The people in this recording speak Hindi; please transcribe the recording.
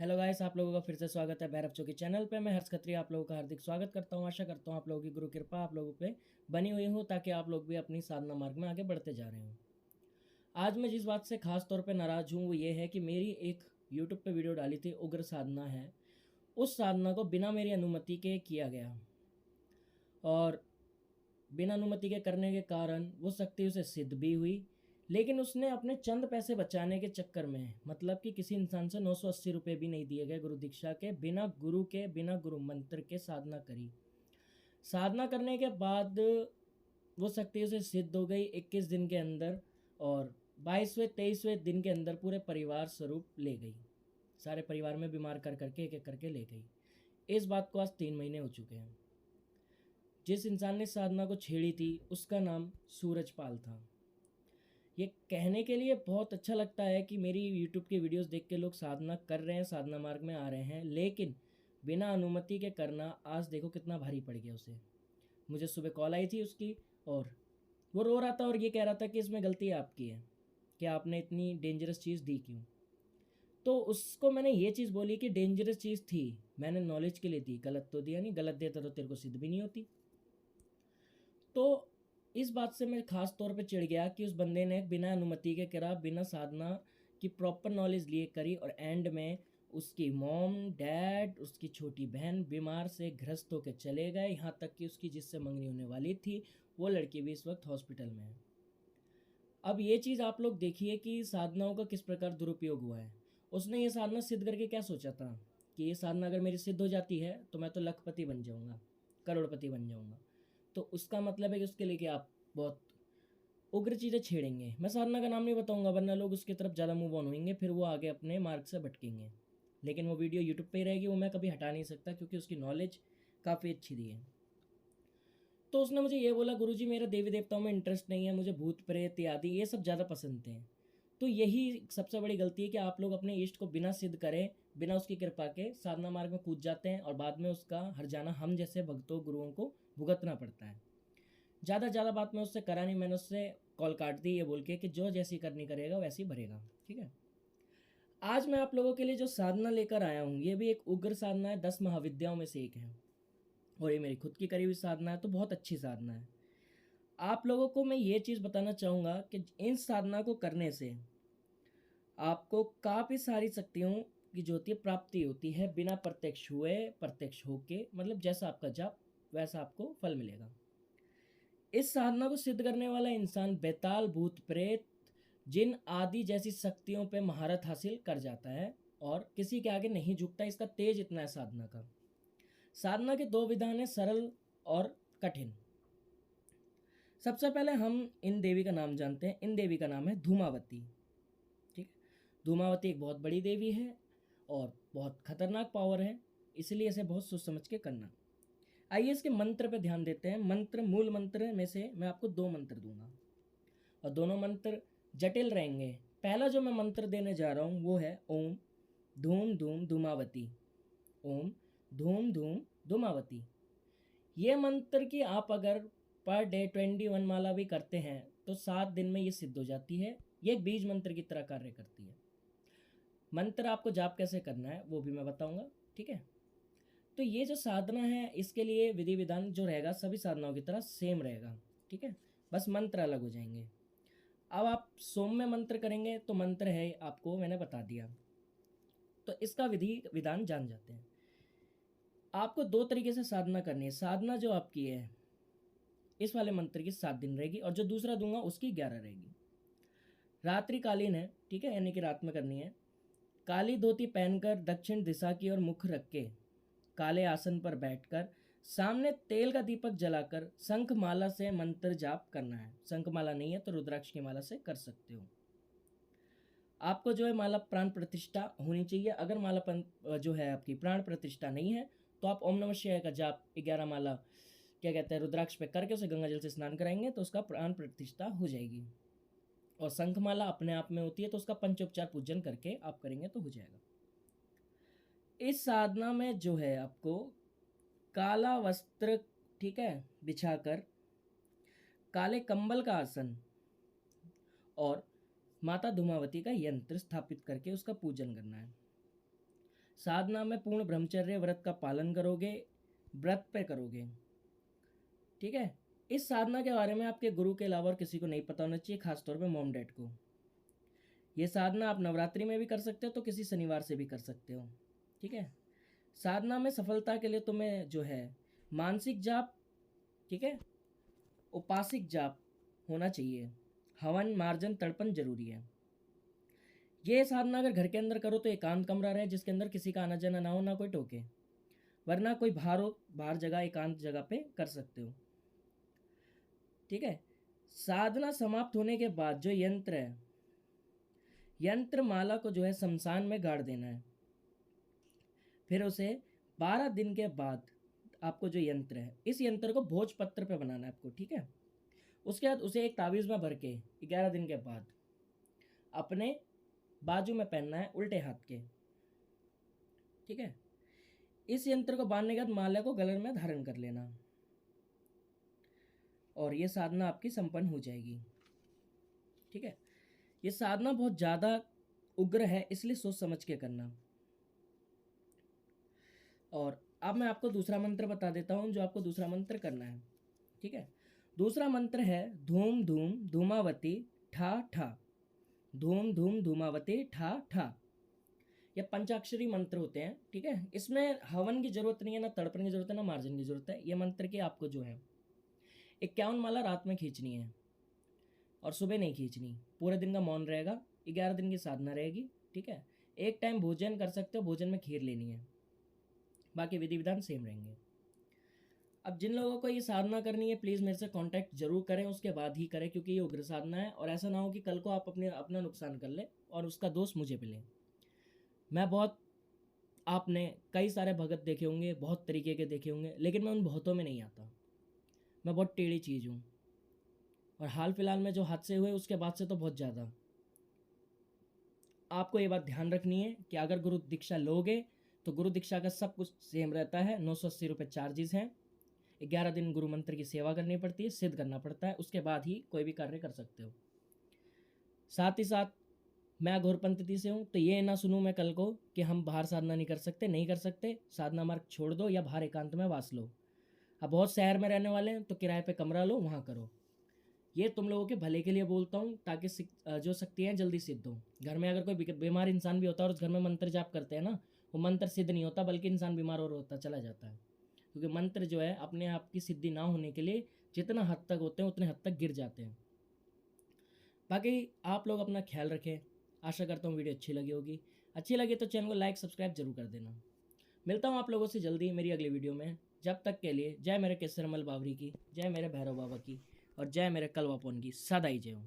हेलो गाइस, आप लोगों का फिर से स्वागत है भैरव चौकी चैनल पे। मैं हर्ष खत्री आप लोगों का हार्दिक स्वागत करता हूँ। आशा करता हूँ आप लोगों की गुरु कृपा आप लोगों पे बनी हुई हो, ताकि आप लोग भी अपनी साधना मार्ग में आगे बढ़ते जा रहे हो। आज मैं जिस बात से खास तौर पे नाराज़ हूँ वो ये है कि मेरी एक यूट्यूब पे वीडियो डाली थी, उग्र साधना है, उस साधना को बिना मेरी अनुमति के किया गया। और बिना अनुमति के करने के कारण वो शक्ति उसे सिद्ध भी हुई, लेकिन उसने अपने चंद पैसे बचाने के चक्कर में, मतलब कि किसी इंसान से 980 रुपये भी नहीं दिए गए गुरु दीक्षा के, बिना गुरु मंत्र के साधना करी। साधना करने के बाद वो शक्ति उसे सिद्ध हो गई 21 दिन के अंदर, और 22वें 23वें दिन के अंदर पूरे परिवार स्वरूप ले गई। सारे परिवार में बीमार कर करके एक एक करके ले गई। इस बात को आज 3 महीने हो चुके हैं। जिस इंसान ने साधना को छेड़ी थी उसका नाम सूरजपाल था। ये कहने के लिए बहुत अच्छा लगता है कि मेरी यूट्यूब की वीडियोस देख के लोग साधना कर रहे हैं, साधना मार्ग में आ रहे हैं, लेकिन बिना अनुमति के करना आज देखो कितना भारी पड़ गया उसे। मुझे सुबह कॉल आई थी उसकी, और वो रो रहा था और ये कह रहा था कि इसमें गलती आपकी है कि आपने इतनी डेंजरस चीज़ दी क्यों। तो उसको मैंने ये चीज़ बोली कि डेंजरस चीज़ थी, मैंने नॉलेज के लिए दी, गलत तो दिया नहीं, गलत देता तो तेरे को सिद्ध भी नहीं होती। तो इस बात से मैं खास तौर पे चिढ़ गया कि उस बंदे ने बिना अनुमति के करा, बिना साधना की प्रॉपर नॉलेज लिए करी, और एंड में उसकी मॉम डैड, उसकी छोटी बहन बीमार से ग्रस्त होकर चले गए। यहाँ तक कि उसकी जिससे मंगनी होने वाली थी वो लड़की भी इस वक्त हॉस्पिटल में है। अब ये चीज़ आप लोग देखिए कि साधनाओं का किस प्रकार दुरुपयोग हुआ है। उसने ये साधना सिद्ध करके क्या सोचा था कि ये साधना अगर मेरी सिद्ध हो जाती है तो मैं तो लखपति बन जाऊँगा, करोड़पति बन जाऊँगा। तो उसका मतलब है कि उसके लिए कि आप बहुत उग्र चीज़ें छेड़ेंगे। मैं साधना का नाम नहीं बताऊंगा वरना लोग उसकी तरफ ज़्यादा मूव ऑन होंगे, फिर वो आगे अपने मार्ग से भटकेंगे। लेकिन वो वीडियो यूट्यूब पे ही रहेगी, वो मैं कभी हटा नहीं सकता क्योंकि उसकी नॉलेज काफ़ी अच्छी दी है। तो उसने मुझे ये बोला, गुरुजी मेरा देवी देवताओं में इंटरेस्ट नहीं है, मुझे भूत प्रेत आदि ये सब ज़्यादा पसंद थे। तो यही सबसे बड़ी गलती है कि आप लोग अपने इष्ट को बिना सिद्ध करें, बिना उसकी कृपा के साधना मार्ग में कूद जाते हैं, और बाद में उसका हर जाना हम जैसे भक्तों गुरुओं को भुगतना पड़ता है। ज़्यादा बात मैं उससे करा नहीं, मैंने उससे कॉल काट दी ये बोल के कि जो जैसी करनी करेगा वैसी भरेगा। ठीक है। आज मैं आप लोगों के लिए जो साधना लेकर आया हूँ ये भी एक उग्र साधना है, 10 महाविद्याओं में से एक है, और ये मेरी खुद की करी हुई साधना है, तो बहुत अच्छी साधना है। आप लोगों को मैं ये चीज़ बताना चाहूँगा कि इन साधना को करने से आपको काफ़ी सारी शक्तियों की जो होती है प्राप्ति होती है, बिना प्रत्यक्ष हुए, प्रत्यक्ष होके, मतलब जैसा आपका जाप वैसा आपको फल मिलेगा। इस साधना को सिद्ध करने वाला इंसान बेताल, भूत प्रेत, जिन आदि जैसी शक्तियों पे महारत हासिल कर जाता है और किसी के आगे नहीं झुकता। इसका तेज इतना है साधना का। साधना के दो विधान है, सरल और कठिन। सबसे पहले हम इन देवी का नाम जानते हैं। इन देवी का नाम है धूमावती। ठीक है। धूमावती एक बहुत बड़ी देवी है और बहुत खतरनाक पावर है, इसलिए इसे बहुत सोच समझ के करना। आइए इसके मंत्र पे ध्यान देते हैं। मंत्र, मूल मंत्र में से मैं आपको 2 मंत्र दूंगा और दोनों मंत्र जटिल रहेंगे। पहला जो मैं मंत्र देने जा रहा हूँ वो है ओम धूम धूम धूमावती। ओम धूम धूम धूमावती। ये मंत्र की आप अगर पर डे 21 माला भी करते हैं तो 7 दिन में ये सिद्ध हो जाती है। ये एक बीज मंत्र की तरह कार्य करती है। मंत्र आपको जाप कैसे करना है वो भी मैं बताऊंगा। ठीक है। तो ये जो साधना है इसके लिए विधि विधान जो रहेगा सभी साधनाओं की तरह सेम रहेगा। ठीक है। बस मंत्र अलग हो जाएंगे। अब आप सोम में मंत्र करेंगे तो मंत्र है आपको मैंने बता दिया, तो इसका विधि विधान जान जाते हैं। आपको 2 तरीके से साधना करनी है। साधना जो आपकी है इस वाले मंत्र की 7 दिन रहेगी, और जो दूसरा दूंगा उसकी 11 रहेगी। रात्रिकालीन है, ठीक है, यानी कि रात में करनी है। काली धोती पहनकर दक्षिण दिशा की ओर मुख रख के काले आसन पर बैठकर सामने तेल का दीपक जलाकर शंख माला से मंत्र जाप करना है। शंख माला नहीं है तो रुद्राक्ष की माला से कर सकते हो। आपको जो है माला प्राण प्रतिष्ठा होनी चाहिए। अगर माला जो है आपकी प्राण प्रतिष्ठा नहीं है तो आप ओम नमः शिवाय का जाप 11 माला क्या कहते हैं रुद्राक्ष पे करके उसे गंगा जल से स्नान कराएंगे तो उसका प्राण प्रतिष्ठा हो जाएगी। और शंखमाला अपने आप में होती है तो उसका पंचोपचार पूजन करके आप करेंगे तो हो जाएगा। इस साधना में जो है आपको काला वस्त्र, ठीक है, बिछाकर काले कंबल का आसन और माता धूमावती का यंत्र स्थापित करके उसका पूजन करना है। साधना में पूर्ण ब्रह्मचर्य व्रत का पालन करोगे, व्रत पे करोगे, ठीक है। इस साधना के बारे में आपके गुरु के अलावा और किसी को नहीं पता होना चाहिए, खासतौर पे मॉम डैड को। ये साधना आप नवरात्रि में भी कर सकते हो, तो किसी शनिवार से भी कर सकते हो, ठीक है। साधना में सफलता के लिए तुम्हें जो है मानसिक जाप, ठीक है, उपासिक जाप होना चाहिए, हवन मार्जन तर्पण जरूरी है। ये साधना अगर घर के अंदर करो तो एकांत कमरा रहे जिसके अंदर किसी का आना जाना ना हो, ना कोई टोके, वरना कोई बाहर हो, बाहर जगह एकांत जगह पे कर सकते हो, ठीक है। साधना समाप्त होने के बाद जो यंत्र है, यंत्र माला को जो है शमशान में गाड़ देना है। फिर उसे 12 दिन के बाद आपको जो यंत्र है, इस यंत्र को भोजपत्र पे बनाना है आपको, ठीक है। उसके बाद उसे एक ताबीज़ में भर के 11 दिन के बाद अपने बाजू में पहनना है, उल्टे हाथ के, ठीक है। इस यंत्र को बांधने के बाद माला को गले में धारण कर लेना और ये साधना आपकी संपन्न हो जाएगी, ठीक है। ये साधना बहुत ज़्यादा उग्र है, इसलिए सोच समझ के करना। और अब मैं आपको दूसरा मंत्र बता देता हूँ जो आपको दूसरा मंत्र करना है, ठीक है। दूसरा मंत्र है धूम धूम धूमावती ठा ठा, धूम धूम धूमावती ठा ठा। ये पंचाक्षरी मंत्र होते हैं, ठीक है। इसमें हवन की जरूरत नहीं है, ना तड़पण की जरूरत है, ना मार्जन की जरूरत है। ये मंत्र की आपको जो है 51 माला रात में खींचनी है और सुबह नहीं खींचनी। पूरे दिन का मौन रहेगा, 11 दिन की साधना रहेगी, ठीक है। एक टाइम भोजन कर सकते हो, भोजन में खीर लेनी है, बाकी विधि विधान सेम रहेंगे। अब जिन लोगों को ये साधना करनी है प्लीज़ मेरे से कांटेक्ट जरूर करें, उसके बाद ही करें, क्योंकि ये उग्र साधना है और ऐसा ना हो कि कल को आप अपना नुकसान कर ले और उसका दोष मुझे मिले। आपने कई सारे भगत देखे होंगे, बहुत तरीके के देखे होंगे, लेकिन मैं उन बहुतों में नहीं आता। मैं बहुत टेढ़ी चीज़ हूँ और हाल फिलहाल में जो हादसे हुए उसके बाद से तो बहुत ज़्यादा। आपको ये बात ध्यान रखनी है कि अगर गुरु दीक्षा लोगे तो गुरु दीक्षा का सब कुछ सेम रहता है। 980 रुपये चार्जेस हैं। 11 दिन गुरु मंत्र की सेवा करनी पड़ती है, सिद्ध करना पड़ता है, उसके बाद ही कोई भी कार्य कर सकते हो। साथ ही साथ मैं घोरपंथी से हूँ, तो ये ना सुनूँ मैं कल को कि हम बाहर साधना नहीं कर सकते, साधना मार्ग छोड़ दो या बाहर एकांत में वास लो। अब बहुत शहर में रहने वाले हैं तो किराए पे कमरा लो, वहाँ करो। ये तुम लोगों के भले के लिए बोलता हूँ, ताकि जो शक्तियाँ जल्दी सिद्ध हो। घर में अगर कोई बीमार इंसान भी होता है और उस घर में मंत्र जाप करते हैं ना, वो मंत्र सिद्ध नहीं होता, बल्कि इंसान बीमार और होता चला जाता है। क्योंकि मंत्र जो है अपने आप की सिद्धि ना होने के लिए जितना हद तक होते हैं उतने हद तक गिर जाते हैं। बाकी आप लोग अपना ख्याल रखें। आशा करता हूँ वीडियो अच्छी लगी होगी। अच्छी लगी तो चैनल को लाइक सब्सक्राइब जरूर कर देना। मिलता हूँ आप लोगों से जल्दी मेरी अगली वीडियो में। जब तक के लिए जय मेरे केसरमल बावरी की, जय मेरे भैरव बाबा की और जय मेरे कलवापोन की। सदा ही जय हो।